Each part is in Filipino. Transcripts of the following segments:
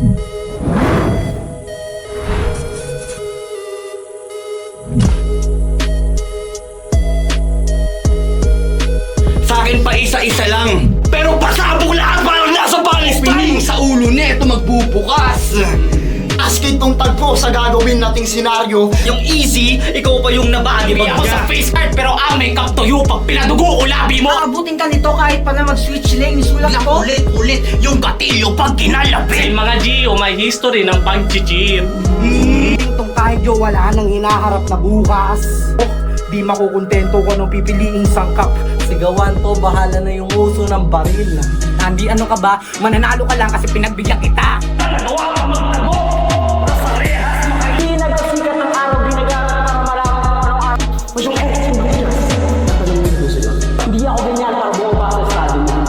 Sa akin pa isa-isa lang. Pero pasabog lahat parang nasa Palestine! Pining sa ulo nito magbubukas. Asking tong tagpo sa gagawin nating senaryo. Yung easy, ikaw pa yung nabagi ako sa face card pero ang makeup to you pag pinadugo ko labi mo! Abutin ka nito kahit pa na mag-switch lane. Isulat ko. Ulit, yung gatilyo pag kinalapit! Mga Gio, may history ng pag-cheat. Itong kahit yo wala nang hinaharap na bukas. Di makukontento ko nung pipiliing sangkap. Sigawan to, bahala na yung uso ng baril. Hindi ano ka ba? Mananalo ka lang kasi pinagbigyan kita. Di nagasikat ng araw, di nag-aaral para malaman kung anong araw. Masyong hindi ako ganyan para bumaba sa study mo.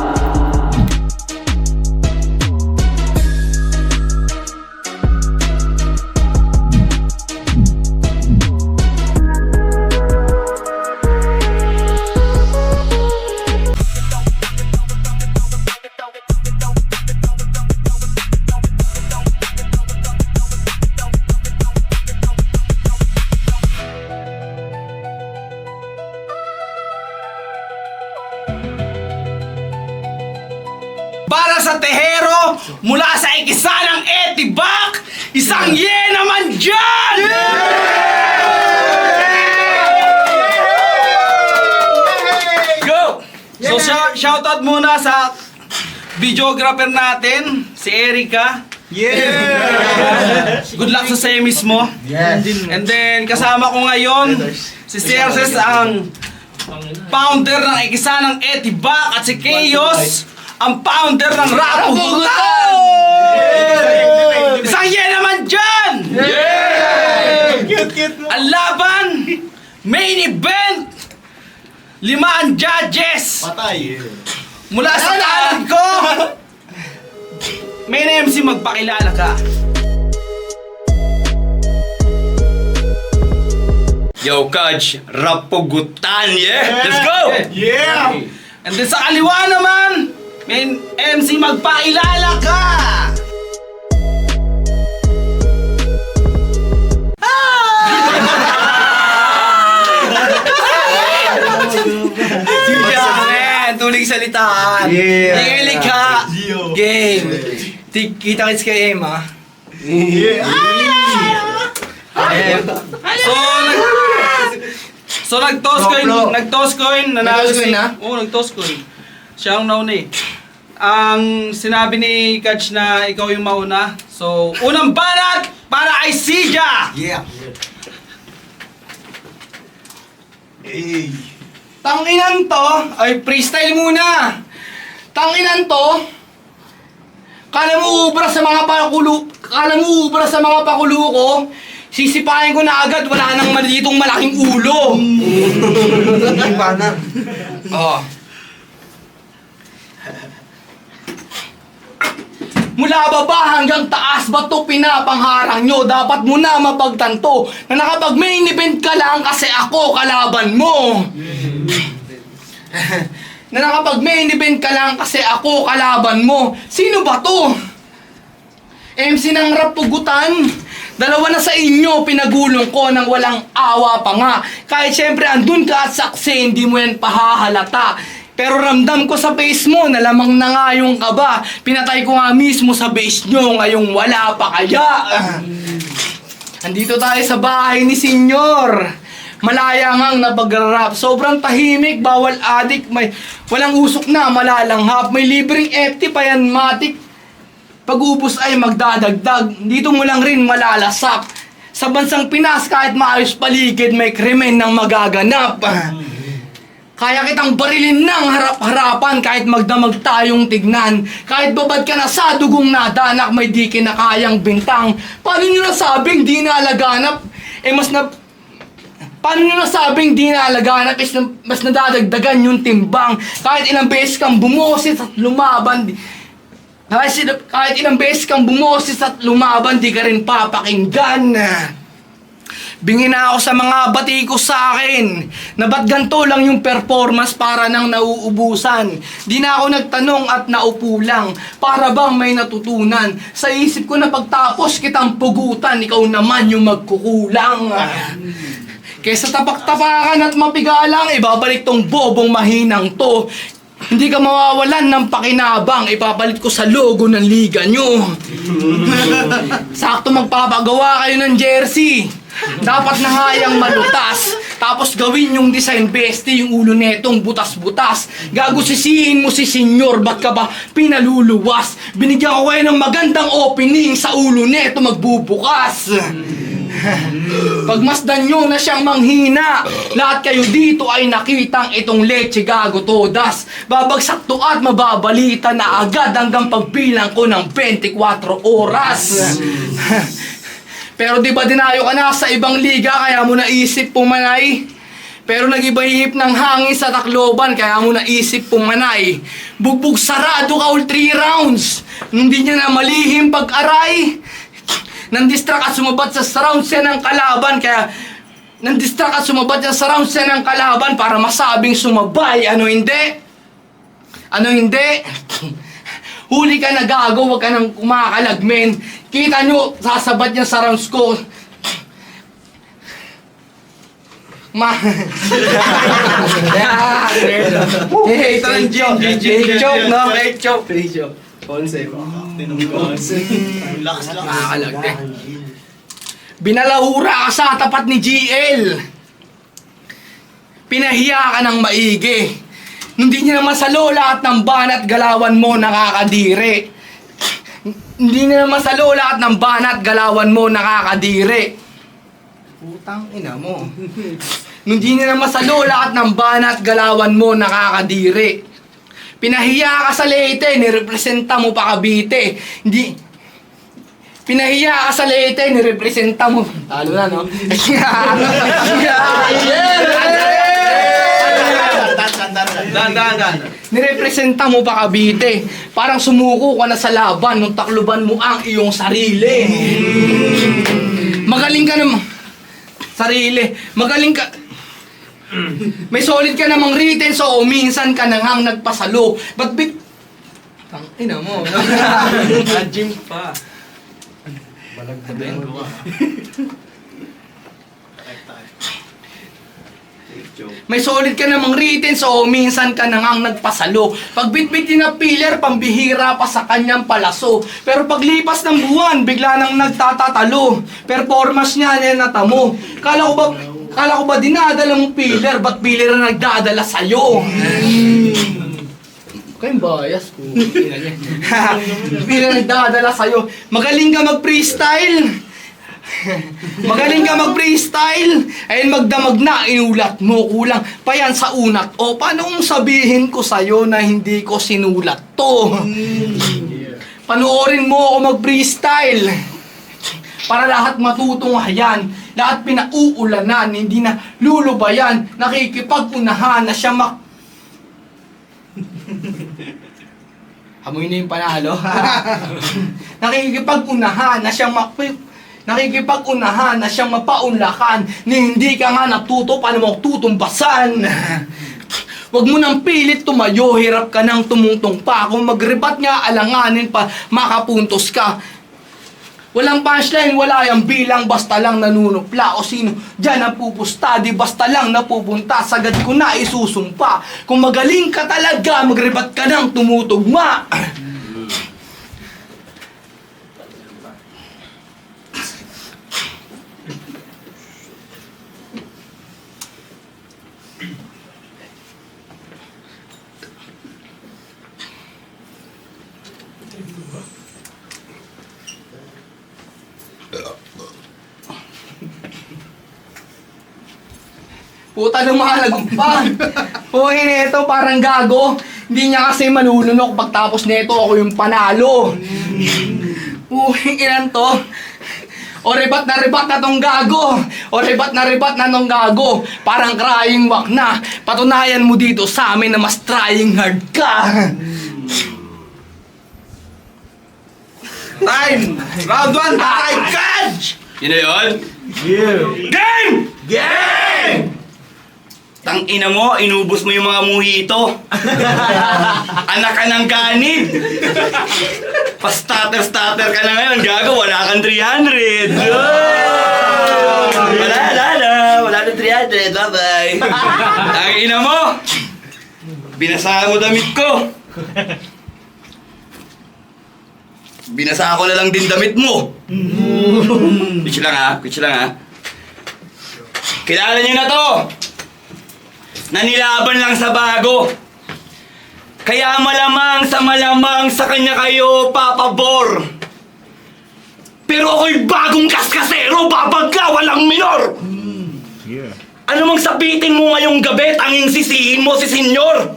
Para sa tehero, mula sa ikisanang Etibak, isang ye naman dyan! Go! So shoutout muna sa videographer natin, si Erica. Good luck sa semis mo. And then kasama ko ngayon, si Cerces ang founder ng ikisanang Etibak at si Chaos ang founder ng Rapugutan! Isang ye naman dyan! Ang laban, main event, 5 ang judges. Patay. Mula sa talent ko, main MC, magpakilala ka. Yo, Coach, Rapugutan, yeah? Let's go! Yeah! And then sa kaliwa naman, main MC, magpakilala ka! Tulig salitaan. Hilig ka. Game. Kita-kits kay Emma. So nag-toss coin, nanalo Nag-toss coin na? Oo, nag-toss coin. Siya ang nauna eh. Ang sinabi ni Catch na ikaw yung mauna. So, unang banat para kay Sija! Yeah! Tanginan to. Ay, freestyle muna. Tanginan to. Kala mo ubra sa mga pakulo ko. Sisipahin ko na agad, wala nang ditong malaking ulo. Oh. Mula baba hanggang taas, ba't to pinapangharang nyo? Dapat mo na mapagtanto na nakapag main event ka lang kasi ako kalaban mo. Na nakapag main event ka lang kasi ako kalaban mo. Sino ba to? MC ng Rapugutan. Dalawa na sa inyo, pinagulong ko nang walang awa pa nga. Kahit syempre andun ka at saksi, hindi mo yan pahahalata. Pero ramdam ko sa face mo, na lamang na nga yung kaba. Pinatay ko nga mismo sa base nyo, ngayong wala pa kaya. Andito tayo sa bahay ni Senyor. Malaya ngang napag-rap. Sobrang tahimik, bawal adik. Walang usok na, malalanghap. May libreng FT pa yan, matik. Pag-ubos ay magdadagdag. Dito mo lang rin malalasak. Sa bansang Pinas, kahit maayos paligid, may krimen ng magaganap. Kaya kitang barilin ng harap-harapan kahit magdamag tayong tignan. Kahit babad ka na sa dugong nadanak, may di kinakayang bintang. Paano nyo nasabing di nalaganap? Paano nyo nasabing di nalaganap is mas nadadagdagan yung timbang? Kahit ilang beses kang bumoses at lumaban, kahit ilang beses kang bumoses at lumaban, di ka rin papakinggan. Bingi na ako sa mga batikos sa akin na ba't ganito lang yung performance para nang nauubusan. Di na ako nagtanong at naupo lang para bang may natutunan. Sa isip ko na pagtapos kitang pugutan, ikaw naman yung magkukulang. Kesa tapak-tapakan at mapigalang, ibabalik tong bobong mahinang to. Hindi ka mawawalan ng pakinabang, ipapalit ko sa logo ng liga nyo. Sakto magpapagawa kayo ng jersey. Dapat nahayang malutas. Tapos gawin yung design bestie, yung ulo netong butas-butas. Gagusisihin mo si senyor, ba't ka ba pinaluluwas? Binigyan ko kayo ng magandang opening, sa ulo neto magbubukas. Pagmasdan nyo na siyang manghina, lahat kayo dito ay nakitang itong leche gago todas. Babagsak to at mababalita na agad hanggang pagbilang ko ng 24 oras. Pero di ba dinayo ka na sa ibang liga kaya mo naisip pumanay? Pero nag-iba-ihip ng hangin sa Tacloban kaya mo naisip pumanay. Bugbog sarado ka all 3 rounds. Nung di niya na malihim pag-aray. Nandistract at sumabat sa surround siya ng kalaban kaya nandistract at sumabat sa surround siya ng kalaban para masabing sumabay. Ano hindi? Ano hindi? Huli ka na gago, wag ka nang kumakalagmen. Kita nyo, sasabat niya sa rounds ko. Fake joke, no? Fake joke. Makakalagmen. Binalahura ka sa tapat ni GL. Pinahiya ka ng maigi. Hindi niya naman sa lola at ng banat galawan mo nakakadiri. Hindi niya naman sa lola at ng banat galawan mo nakakadiri. Putang ina mo. Hindi niya naman sa lola at ng banat galawan mo nakakadiri. Pinahiya ka sa Leyte, nirepresenta mo pa Cavite. Hindi. Pinahiya ka sa Leyte, nirepresenta mo. Talo na, no? Dan. Nirepresenta mo pa Cavite. Parang sumuko ka na sa laban nung takluban mo ang iyong sarili. Magaling ka naman. Sarili. Magaling ka. May solid ka namang written so minsan ka nang nagpasalo. Ba't ina mo. Gym pa. Sabihin ko ka. May solid ka namang written so minsan ka nang nagpasalo. Pag bitbitin na pillar, pambihira pa sa kanyang palaso. Pero paglipas ng buwan, bigla nang nagtatatalo. Performance niya natamo. Kala ko ba dinadala mong pillar? Ba't pillar na nagdadala sa'yo? Kayong bias ko. Pillar nagdadala sa'yo. Magaling ka mag-freestyle. Magaling ka mag-freestyle. Ayun, magdamag na, inulat mo. Kulang pa yan sa unat. O, paano kung sabihin ko sa'yo na hindi ko sinulat to? Panoorin mo ako mag-freestyle. Para lahat matutunghayan, lahat pinauulanan, hindi na lulubayan, nakikipag-unahan na siya Hamoy na yung panalo. Nakikipag-unahan na siyang nakikipag-unahan na siyang mapaunlakan na hindi ka nga natuto, paano mo tutumbasan. Huwag mo nang pilit tumayo, hirap ka nang tumutong pa. Kung magribat nga, alanganin pa, makapuntos ka. Walang punchline, wala yung bilang, basta lang nanunupla. O sino dyan napupusta, di basta lang napupunta. Sagad ko na isusumpa. Kung magaling ka talaga, magribat ka nang tumutugma. Puta ng mga lagumpan. Uy, neto parang gago. Hindi niya kasi malulunok pagtapos neto ako yung panalo. Uy, ilan to? O rebat na tong gago. O rebat na tong gago. Parang crying wak na. Patunayan mo dito sa amin na mas trying hard ka. Time! Round 1, time! Catch! Yun na yun? Game! Game! Tang-ina mo, inubos mo yung mga mojito. Anak ka ng ganid. Pa-starter ka na ngayon, gago, wala kang 300. Wala na 300, bye-bye. Tang-ina mo, binasa mo damit ko. Binasa ko na lang din damit mo. Pitch lang ha. Kilala niyo na to. Nanilaban lang sa bago. Kaya malamang sa kanya kayo papabor. Pero ako'y bagong kaskasero, babagla, walang minor. Ano mang sabitin mo ngayong gabi, tanging sisihin mo si senyor.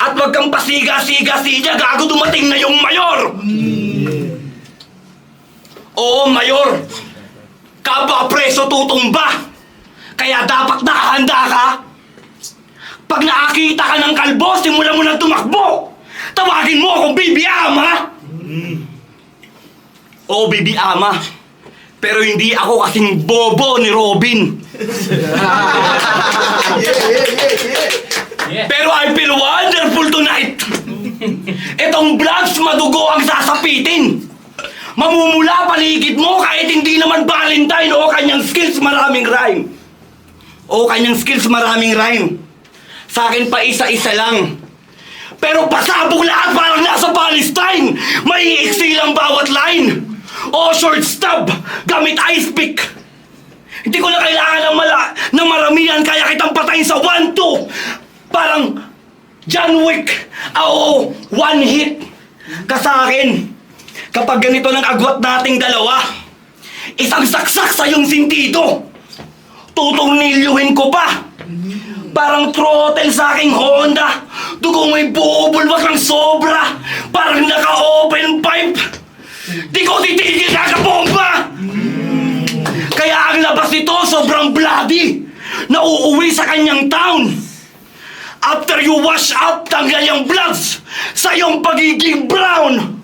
At wag kang pasiga-siga-siga, gago dumating na yung mayor. Oo, mayor. Kaba preso tutumba. Kaya dapat nakahanda ka. Pag nakakita ka ng kalbo, simulan mo nang tumakbo. Tawagin mo akong Bibi Ama. Oo, Bibi Ama. Pero hindi ako kasing bobo ni Robin. Pero I feel wonderful tonight. Itong vlogs madugo ang sasapitin. Mamumula paligid mo kahit hindi naman Valentine o kanyang skills maraming rhyme. Sa akin pa isa-isa lang. Pero pasabog lahat parang nasa Palestine. May iksi lang bawat line. O short stub, gamit ice pick. Hindi ko na kailangan ng maramihan kaya kitang patayin sa 1-2. Parang John Wick. Oo, one hit. Sa akin, kapag ganito ng agwat nating dalawa, isang saksak sa iyong sintido. Tutornilyuhin ko pa. Parang throttle sa aking Honda. Dugo mo'y bubulwak ng sobra. Parang naka-open pipe. Di ko titigil kakabomba. Kaya ang labas nito sobrang bloody. Nauuwi sa kanyang town. After you wash up, tanggal yung bloods sa iyong pagiging brown.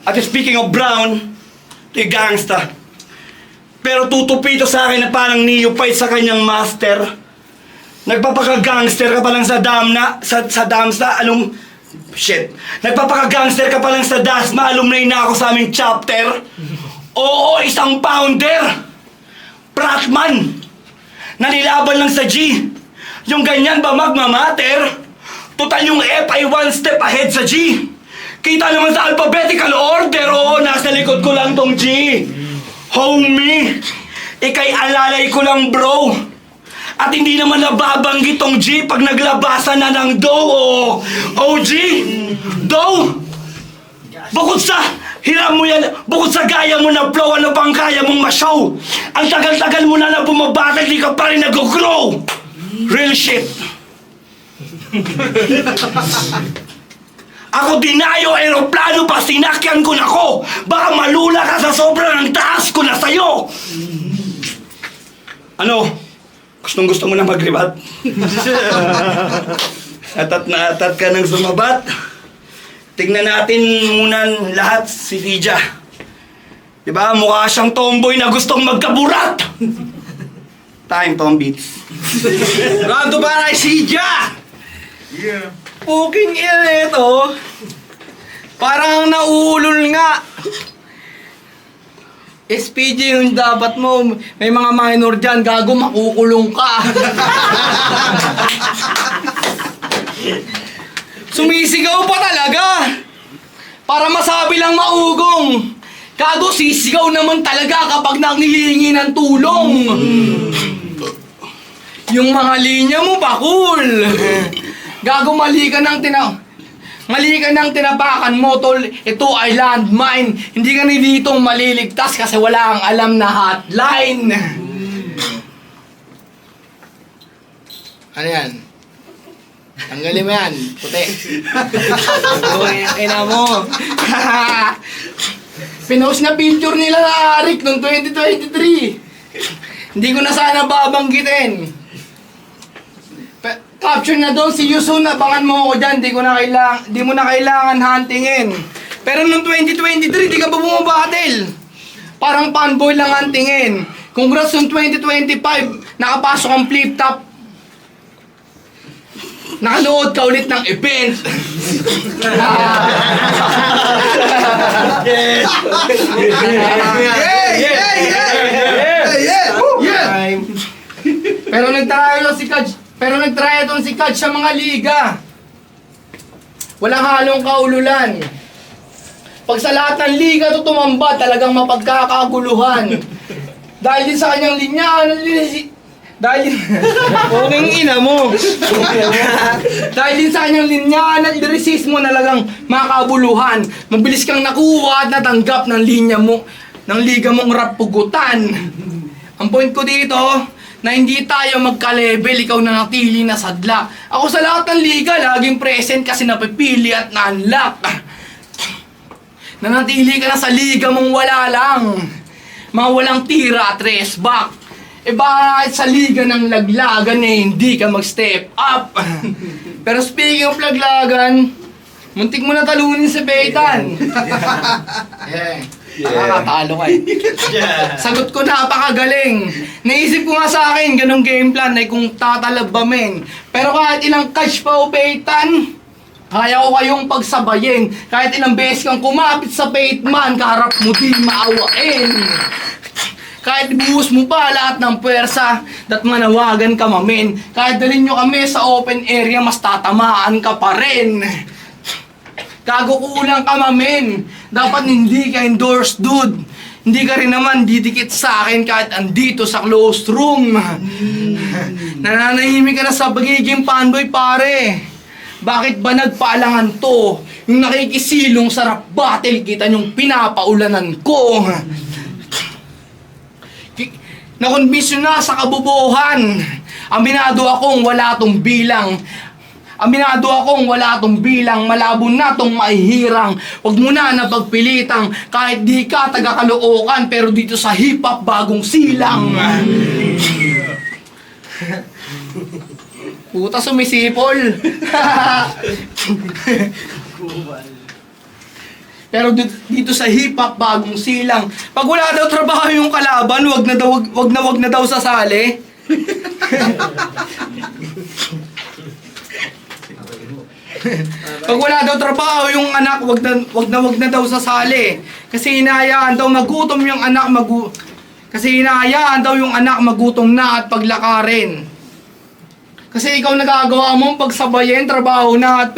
At speaking of brown, ito'y gangsta. Pero tutupito sa akin na parang neophyte sa kanyang master. Nagpapaka-gangster ka pa lang sa Damsa, Nagpapaka-gangster ka pa lang sa Dasma, alumni na ako sa aming chapter. Oo, isang founder. Pratman. Nanilaban lang sa G. Yung ganyan ba magmamatter? Total yung F ay one step ahead sa G. Kita naman sa alphabetical order, oo, nasa likod ko lang tong G. Homie, ikay alalay ko lang bro. At hindi naman nababanggit tong G pag naglabasan na ng dough o OG. Dough! Bukod sa hiram mo yan, bukod sa gaya mo na flow, ano pang kaya mong ma-show? Ang tagal-tagal mo na bumabatag, di ka pa rin nag-grow. Real shit. Ako dinayo, aeroplano pa, sinakyan ko na ko. Baka malula ka sa sobrang taas ko na sa'yo. Ano? Gustong-gusto mo na mag-ribat? Atat na atat ka ng sumabat. Tignan natin muna lahat si Fija. Diba? Mukha siyang tomboy na gustong magkaburat. Time, Tom Beats. Rando ba kay Fija? Yeah. Puking ina ito. Parang nauulol nga. SPG yung dapat mo. May mga minor dyan, gago, makukulong ka. Sumisigaw pa talaga. Para masabi lang maugong. Gago, sisigaw naman talaga kapag nanghihingi ng tulong. Yung mga linya mo, bakul. Gago, mali ka ng tinapakan mo, tol. Ito ay landmine. Hindi ka na dito maliligtas kasi wala kang alam na hotline. Ano yan? Tanggalin mo yan, puti. Ina mo. Pinost na picture nila na Arik noong 2023. Hindi ko na sana babanggitin. Capture na doon, see you soon, abangan mo ako dyan, di mo na kailangan huntingin. Pero noong 2023, di ka ba bumabatil? Parang fanboy lang ang tingin. Congrats yung 2025, nakapasok ang flip top. Nakanood ka ulit ng event. Pero nagtry ito si Kaj sa mga liga. Walang halong kaululan. Pag sa lahat ng liga ito tumamba, talagang mapagkakaguluhan. Dahil din sa kanyang linya, dahil ina mo. Dahil din sa kanyang linya at lyricismo na talagang makabuluhan. Mabilis kang nakuha at natanggap ng linya mo, ng liga mong rap pugutan. Ang point ko dito, na hindi tayo magka-level, ikaw na natili na sadla. Ako sa lahat ng liga, laging present kasi napipili at na-unlock. Nanatili ka na sa liga mong wala lang. Mga walang tira at rest back. E bakit sa liga ng laglagan eh, hindi ka mag-step up? Pero speaking of laglagan, muntik mo na talunin si Betan. Nakakatalo ka eh. Sagot ko napakagaling. Naisip ko nga sa akin, ganong game plan ay kung tatalabamin. Pero kahit ilang catch pa o Betan, kaya ko kayong pagsabayin. Kahit ilang beses kang kumapit sa Bateman, kaharap mo di maawain. Kahit ibuhos mo pa lahat ng puwersa, dat manawagan ka mamin. Kahit dalhin nyo kami sa open area, mas tatamaan ka pa rin. Kagukulang ka mamin. Dapat hindi ka endorsed, dude. Hindi ka rin naman didikit sa akin kahit andito sa closed room. Nananahimik ka na sa pagiging fanboy, pare. Bakit ba nagpaalangan to? Yung nakikisilong sa rap battle, kita nyong pinapaulanan ko. Nakonbisyo na sa kabubuhan. Aminado akong wala tong bilang. Aminado akong wala tong bilang. Malabo na tong maihirang. Huwag mo na napagpilitang. Kahit di ka taga-Caloocan, pero dito sa hip-hop bagong silang. Puta, sumisipol. Pero dito sa hip-hop bagong silang. Pag wala daw trabaho yung kalaban, wag na daw sasali. Pag wala daw trabaho yung anak, wag na daw sasali. Kasi hinahayaan daw magutom yung anak Kasi hinahayaan daw yung anak magutom na at paglakarin. Kasi ikaw nagagawa mong pagsabayin, trabaho na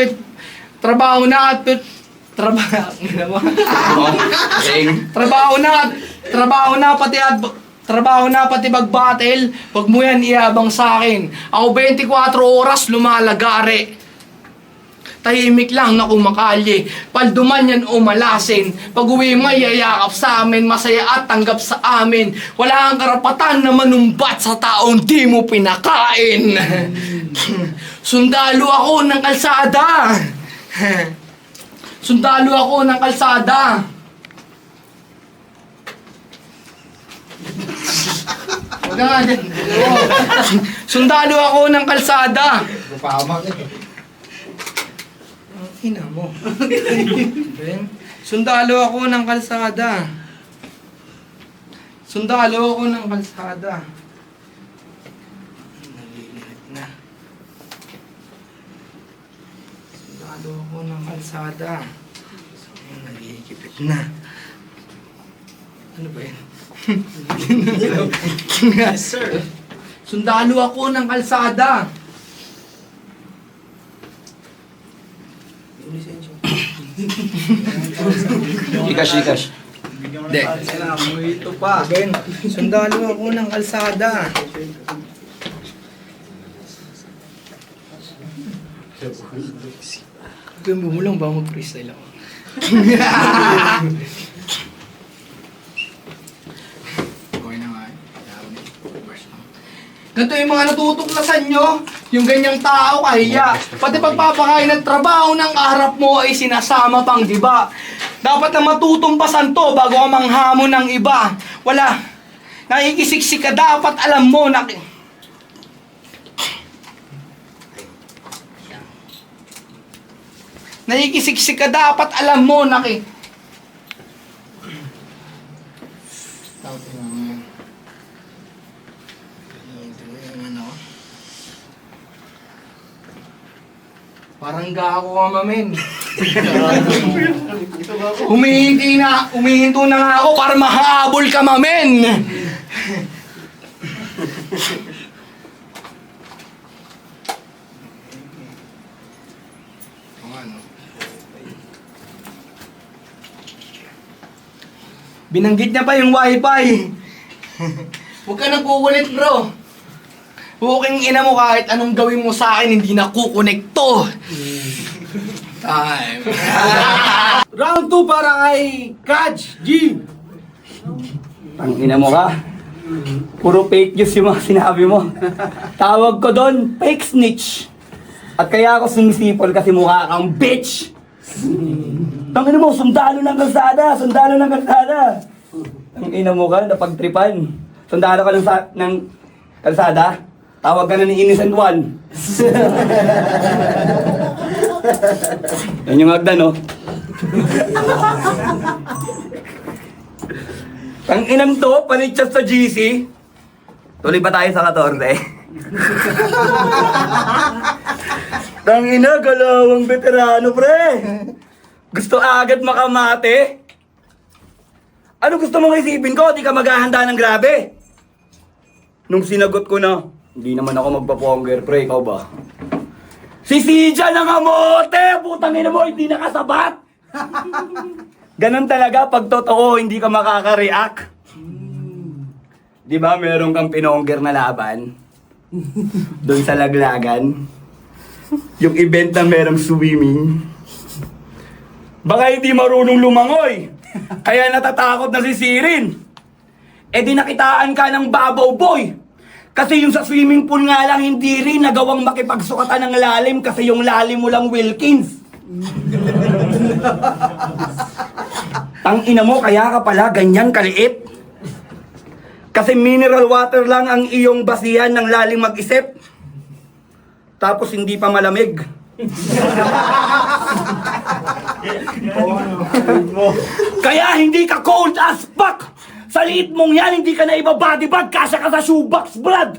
pati mag-battle, wag mo yan iabang sa akin. Ako 24 oras lumalagari. Tahimik lang na kumakalye, palduman yan o malasin. Pag-uwi may yayakap sa amin, masaya at tanggap sa amin. Wala kang karapatan na manumbat sa taong di mo pinakain. Sundalo ako ng kalsada. Sundalo ako ng kalsada. Huwag ka nga dyan. Sundalo ako ng kalsada. Ina mo. Sundalo ako ng kalsada. Sundalo ako ng kalsada. Nalilit na. Sundalo ako ng kalsada. Nagigipit na. Ano ba yan? Yes, sir. Sundalo ako ng kalsada. Ikash. Hindi. Ito pa. Sundalo ako ng kalsada. Gawin mo lang ba mag-freestyle ako? Okay na nga. Ganito yung mga natutuklasan nyo, yung ganyang tao kahiya. Pati pagpapakain ng trabaho ng kaharap mo ay sinasama pang diba? Dapat na matutumpasan to bago ka manghamon ng iba. Wala. Nakikisiksik ka, dapat alam mo na... Nakikisiksik ka, dapat alam mo na... Parang gago ka, mamen. Humihinto na nga ako para mahabol ka, mamen. Binanggit niya pa yung wifi. Huwag ka nagkukulit, bro. Huwag ina mo kahit anong gawin mo sa akin, hindi na kukonekto. Time. Round 2 para kay Catch G. Ina mo ka. Puro fake news yung mga sinabi mo. Tawag ko doon, fake snitch. At kaya ako sumisipol kasi mukha kang bitch. Ina mo, sundalo ng kalsada, sundalo ng kalsada. Ina mo ka, napagtripan. Sundalo ka ng kalsada, tawag ka na ni Innocent One. Yan yung agda, no? Inam to, panitsyas sa GC. Tuloy pa tayo sa 14. Ina, galawang veterano, pre. Gusto agad makamate. Ano gusto mong isipin ko? Di ka maghahanda ng grabe. Nung sinagot ko na, hindi naman ako magpaponger, pre. Ikaw ba? Si Sija ng amote! Putang ina mo, hindi nakasabat! Ganon talaga pag totoo, hindi ka makaka-react. Di ba meron kang pinonger na laban? Doon sa laglagan. Yung event na merong swimming. Baka hindi marunong lumangoy. Kaya natatakot na si Sirin. Eh di nakitaan ka ng babaw boy. Kasi yung sa swimming pool nga lang hindi rin nagawang makipagsukatan ng lalim kasi yung lalim mo lang Wilkins. Ina mo, kaya ka pala ganyan kaliit. Kasi mineral water lang ang iyong basihan ng lalim mag-isip. Tapos hindi pa malamig. Kaya hindi ka cold as fuck. Sa liit mong yan, hindi ka na iba body bag, kasya ka sa shoebox, brad.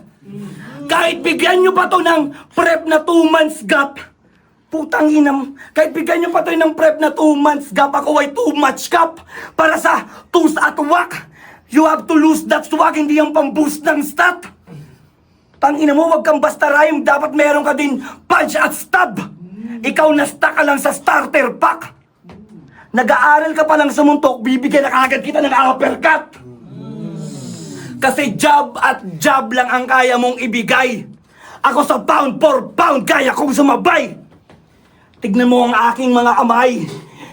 Kahit bigyan nyo pa to ng prep na 2 months gap. Putang inam. Kahit bigyan nyo pa to ng prep na 2 months gap, ako ay too much gap. Para sa tools at whack. You have to lose that swag, hindi yung pang-boost ng stat. Tangina mo, wag kang basta rhyme, dapat meron ka din punch at stab. Ikaw na-stuck ka lang sa starter pack. Nag-aaral ka pa lang sa muntok, bibigyan na kagad kita ng uppercut. Kasi job at job lang ang kaya mong ibigay. Ako sa pound for pound, kaya kong sumabay. Tignan mo ang aking mga kamay.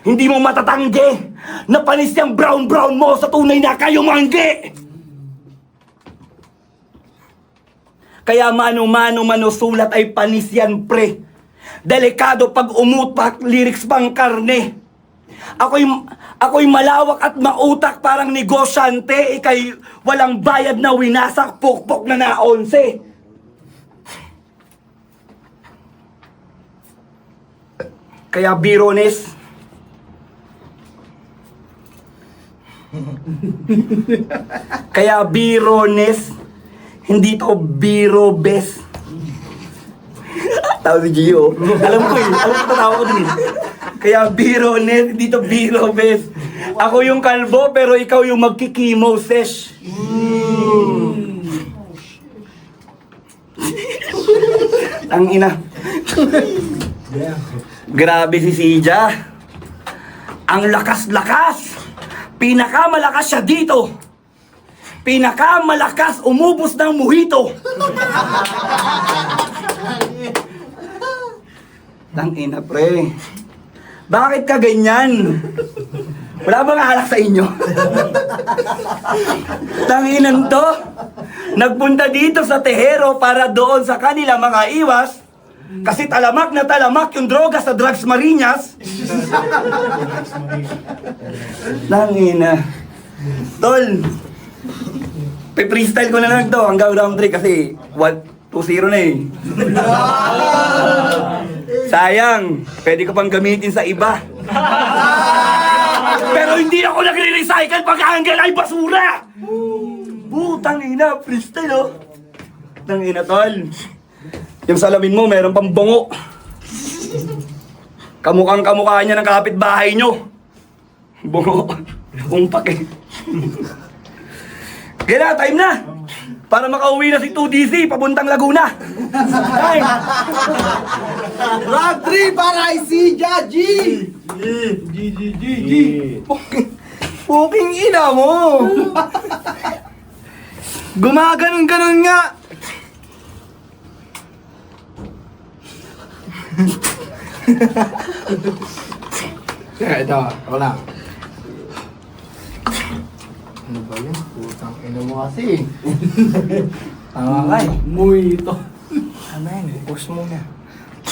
Hindi mo matatanggi. Napanis yung brown mo sa tunay na kayo manggi. Kaya mano sulat ay panis yan, pre. Delikado pag umutak, lyrics pang karne. Ako'y malawak at mautak parang negosyante. Ika'y walang bayad na winasak, pukpok na na-11. Kaya birones. Kaya birones. Hindi to biro best. Tawag si Gio. Alam ko tatawa ko din. Kaya biro net, hindi to biro best. Ako yung kalbo, pero ikaw yung magkikimo sesh. Ang ina. Grabe si Sija. Ang lakas-lakas. Pinakamalakas siya dito. Pinakamalakas umubos ng mojito. Tangina, pre. Bakit ka ganyan? Wala bang alak sa inyo? Tanginan to. Nagpunta dito sa Tehero para doon sa kanila mga iwas. Kasi talamak na talamak yung droga sa Drugs Marinas. Tangina. Tol. Pe-freestyle ko na lang to hanggang round 3 kasi 2-0 na eh. Sayang, pwede ko pang gamitin sa iba. Pero hindi ako nagre-recycle pag hanggang ay basura! Putang ina, freestyle oh. Tang ina tol. Yung salamin mo, meron pang bungo. Kamukhang kamukha niya ng kapitbahay nyo. Bungo. Umpak eh. Kaya time na. Para makauwi na si 2DC papuntang Laguna. Time. Round 3 para si Jaji! Puking ina mo! Gumaganon-ganon nga! Ito, ako lang. Ano ba yun? Putang ina mo kasi. Tama ka eh. Muy ito. Amen, post mo na.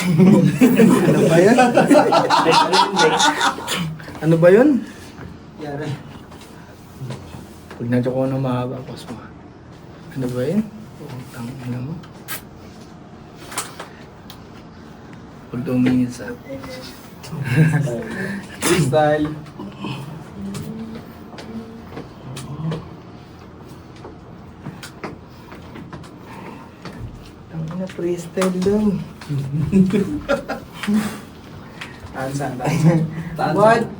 Ano ba yun? Ano ba yun? Pag nadyo ko na mahaba, post mo. Ano ba yun? Putang ina mo. Pag tumingin sa... Freestyle. Ang ina, freestyle lang.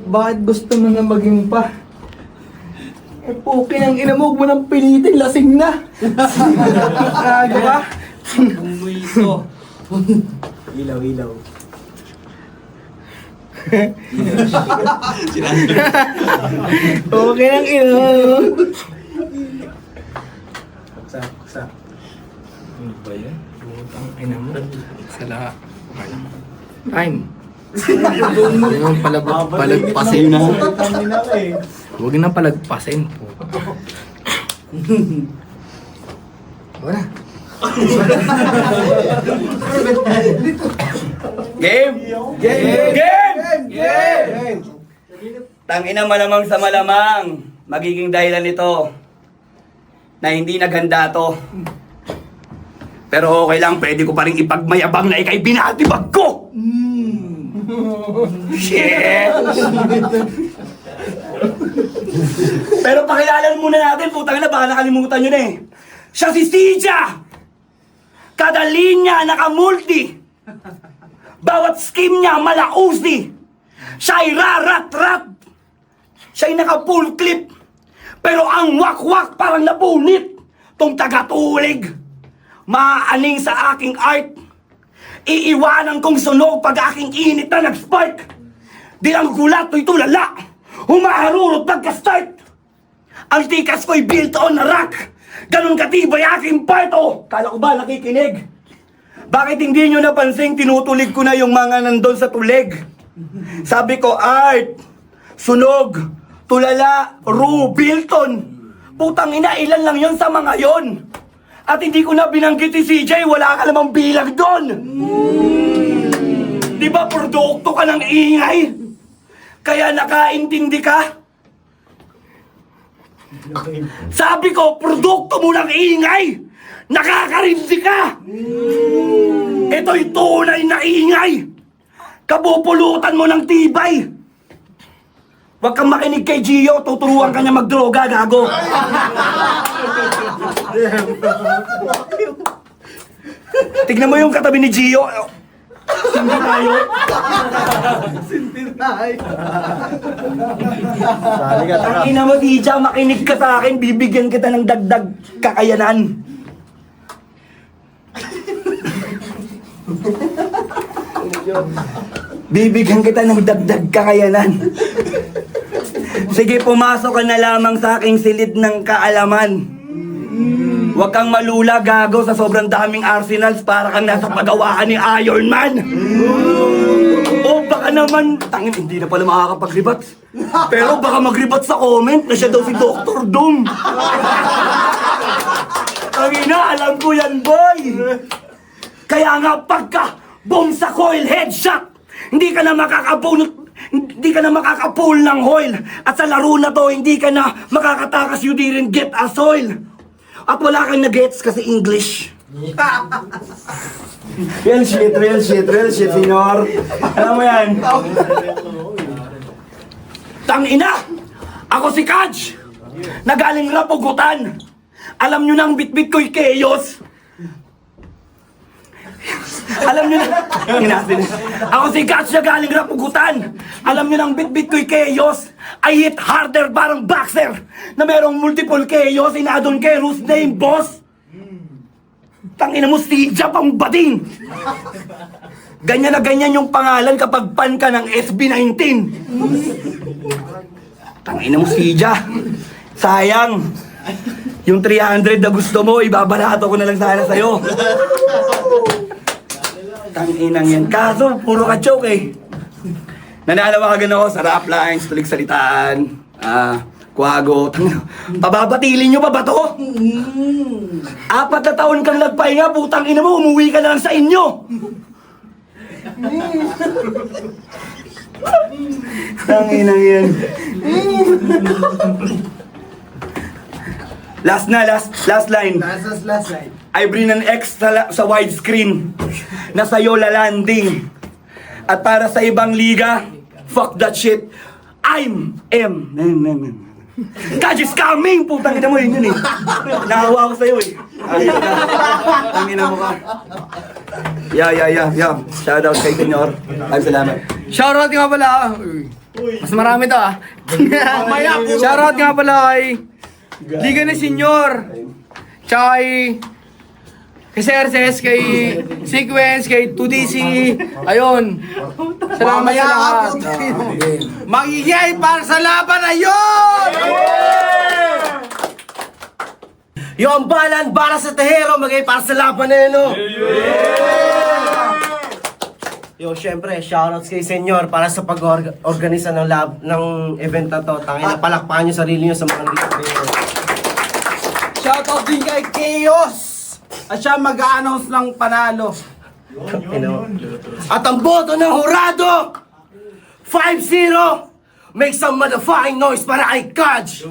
Bakit gusto mo na maging pa? Eh, puki ng ina mo, huwag mo nang pilitin, lasing na. Diba? Umuwi ito. Ilaw. Okay ng ina. Sa. Ano ba yan? Putang ina mo. Sala. Time. Huwag nang palagpasin. Huwag nang palagpasin. Wala. Game! Tangina malamang sa malamang. Magiging dahilan nito na hindi naghanda to. Pero okay lang, pwede ko pa rin ipagmayabang na ikay binatibag ko! Shit! Pero pakilala muna natin, putang na, baka nakalimutan nyo na eh. Siya si Sija! Kada linya nakamulti! Bawat scheme niya malausi! Siya'y rarat-rat! Siya'y naka-full clip! Pero ang wak-wak parang napunit! Tong taga-tulig! Maaaning sa aking art! Iiwanan kong sunog pag aking init na nag-spark! Di lang gulat to'y tulala! Humaharurot pagka-start! Ang tikas ko'y built on a rock! Ganon katibay aking part, oh! Kala ko ba nakikinig? Bakit hindi nyo napansin tinutulig ko na yung mga nandun sa tulig? Sabi ko, art, sunog, tulala, Bilton. Putang ina, ilan lang yon sa mga yon. At hindi ko na binanggit si CJ, wala ka namang bilang doon. Di ba produkto ka ng ingay? Kaya nakaintindi ka? Sabi ko, produkto mo ng ingay! Nakakarindi ka! Ito'y tunay na ingay! Kabupulutan mo ng tibay! Huwag kang makinig kay Gio, tuturuan ka niya magdroga, gago! Tignan mo yung katabi ni Gio. Hindi tayo. Ang ina mo, Dija, makinig ka sa akin, bibigyan kita ng dagdag kakayanan. Bibigyan kita ng dagdag kakayanan. Sige, pumasok ka na lamang sa aking silid ng kaalaman. Huwag kang malula, gago, sa sobrang daming arsenals para kang nasa pagawaan ni Iron Man. O baka naman, tangin, hindi na pala makakapag-ribat. Pero baka mag-ribat sa comment na siya daw si Dr. Doom. Tangina, alam ko yan, boy. Kaya nga pagka boom sa coil headshot, hindi ka na makakapull ng oil. At sa laro na to, hindi ka na makakatakas, you didn't get a soil. At wala kang na-gets kasi English. Real shit, senyor. Alam mo yan? Tangina! Ako si Kaj! na galing Rapugutan. Alam nyo na ang bitbit ko'y Chaos. Alam nyo na, ako si Guts na galing Rapugutan. Alam nyo na ang bitbit ko'y Chaos. I hit harder parang boxer na merong multiple Chaos in Adon Keros name, boss. Tangina mo, Stija pang bading. Ganyan na ganyan yung pangalan kapag pan ka ng SB19. Tangina mo, Stija. Sayang. Yung 300 na gusto mo, ibabarato ko na lang sana sa'yo. Tanginang yan. Kaso, puro ka joke eh. Nananawagan ako sa rap lines, tulig salitaan, kwago. Pababatilin nyo pa ba to? 4 na taon kang nagpahinga, putang ina mo, umuwi ka na lang sa inyo. Tanginang yan. Last line. Last line. I bring an X sa widescreen na sa'yo lalanding. At para sa ibang liga, fuck that shit. I'm M. Kaj is coming! Putang ina mo yun eh. Nahawa ako sa'yo eh. Tangina mo ka. Yeah. Shoutout kay Senyor. Ay, salamat. Shoutout nga pala. Mas marami to ah. Shoutout nga pala kay Liga ni Senyor. Tsaka kay Serses, kay Sequence, kay 2DC. Ayun. Salamat sa lahat. Magigay para sa laban na yun! Yung balan para sa Tejero, magay para sa laban na yun, no? Yo, syempre, shoutouts kay Senyor para sa pag-organisa ng event na to. Tangina, palakpakan nyo sarili nyo sa mga nandito. Shoutout din kay Chaos! At siya mag-a-announce ng panalo. At ang boto ng Hurado, 5-0! Make some motherfucking noise para kay Kaj!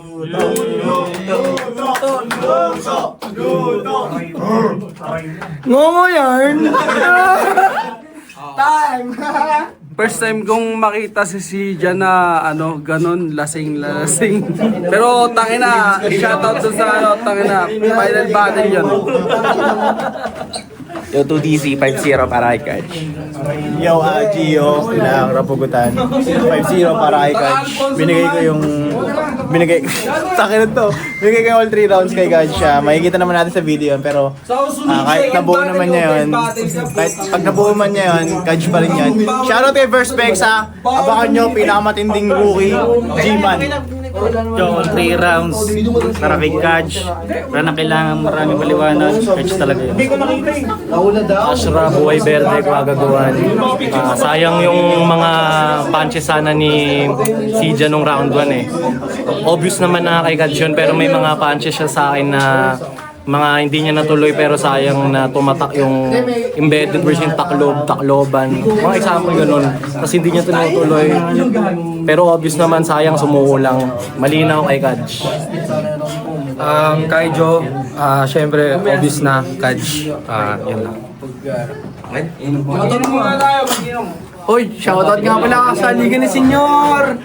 Ngongo yarn. Time! First time kong makita si Sija na ganon, lasing. Pero tangina, shoutout dun sa tangina, final battle yun. Yo, 2DC, 5-0 para kay Kaj. Yo, Gio, ng Rapugutan. 5-0 para kay Kaj. Sakin to. Binigay ko all 3 rounds kay Kaj siya. Makikita naman natin sa video yun. Pero kahit nabuo naman niya yun, kahit pag nabuo man niya yun, Kaj pa rin yan. Shoutout kay First Specs ha. Abangan nyo, pinakamatinding rookie, G-Man. Yo, 3 rounds para kay Kaj. Para na kailangan maraming maliwanag. Kaj talaga yun. Ashra, buhay verde ko agagawan. Sayang yung mga punches sana ni Sija nung round 1 eh. Obvious naman na kay Kaj yun, pero may mga punches siya sa akin na mga hindi niya natuloy pero sayang na tumatak yung embedded version takloban. Mga example ganun. Kasi hindi niya tinutuloy. Pero obvious naman sayang sumuko lang. Malinaw kay Kaj. Kay Joe, syempre obvious na Kaj. Yun lang. Hoy, shoutout nga pala sa Liga ni Senyor.